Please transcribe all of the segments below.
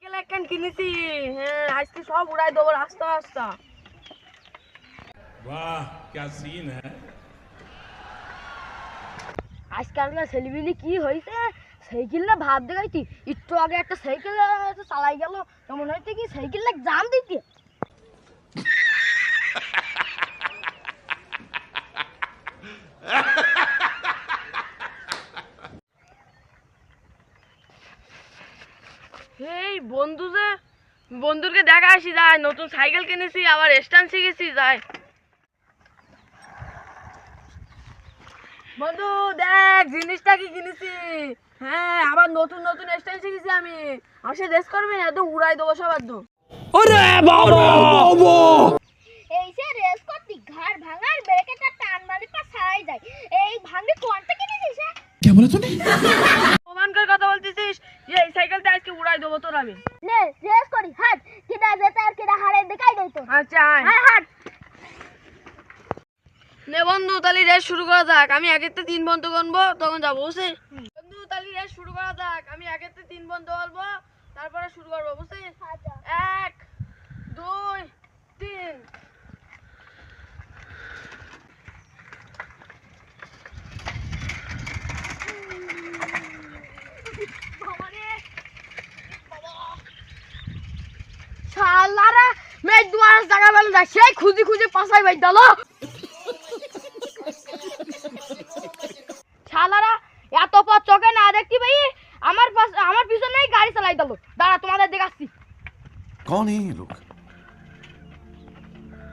Cycle একখান কিনেছি। হ্যাঁ, আজকে সব উড়াই দেবো রাস্তা রাস্তা। वाह क्या सीन है। আজকালকার ছেলেপিলে কি হয়েছে, সাইকেল না ভাব দেখাইতি। একটু আগে একটা সাইকেল চালাই গেল, কেমন হয়েছে কি সাইকেল জাম দিতে। এই বন্ধুকে দেখা আসি যায়, নতুন সাইকেল কিনেছি, আবার স্ট্যান্ড শিখেছি যায়। বন্ধু দেখ জিনিসটা কি কিনেছি। হ্যাঁ, আবার নতুন নতুন স্টাইল শিখেছি আমি। আসে রেস করবি না, তো উড়াই দেবো সবার তো। ওরে বাবা বাবা, এই যে রেস করতি ঘাড় ভাঙার ব্রেকেটটা টান মারি পা ছাড়াই যায়। এই ভাঙে কোনটা কিনেছিস? क्या बोला तूने? প্রমাণ করে কথা বলতেছিস। এই সাইকেলটা আজকে উড়াই দেবো তোর আমি। নে রেস করি, হাট কিনা যেতে আর কিনা হারে দেখাই দেই তো। আচ্ছা আয়। হাট হাট নে বন্ধু, তাহলে রেস শুরু করা যাক। আমি 1 থেকে 3 পর্যন্ত গুনবো, তখন যাবো বুঝছিস। বন্ধু তাহলে রেস শুরু করা যাক। আমি 1 থেকে 3 পর্যন্ত বলবো, তারপরে শুরু করবো বুঝছিস। আচ্ছা 1 2 3। শালারা মেঘ দুয়ার জায়গা বেল না, সেই খুঁজি খুঁজি পাছাই বাইর দালো। শালারা এত পথ চোখে না দেখতে ভাই, আমার পিছনেই গাড়ি চালাই দালো। দাঁড়া তোমাদের দেখাচ্ছি। कौन है ये लोग?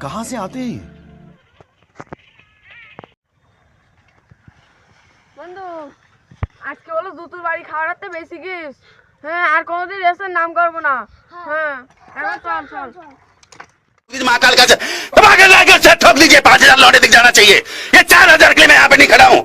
कहां से आते हैं? বন্ধু আজকে হলো দুটোর বাড়ি খাওয়াতে বেশি গিস। হ্যাঁ, আর কোনোদিন রেসের নাম করবো না। হ্যাঁ এখন চল চল। महाकाल का ठोक लीजिए 5,000 लौटे दिख जाना चाहिए। ये 4,000 के लिए मैं यहाँ पे नहीं खड़ा हूँ।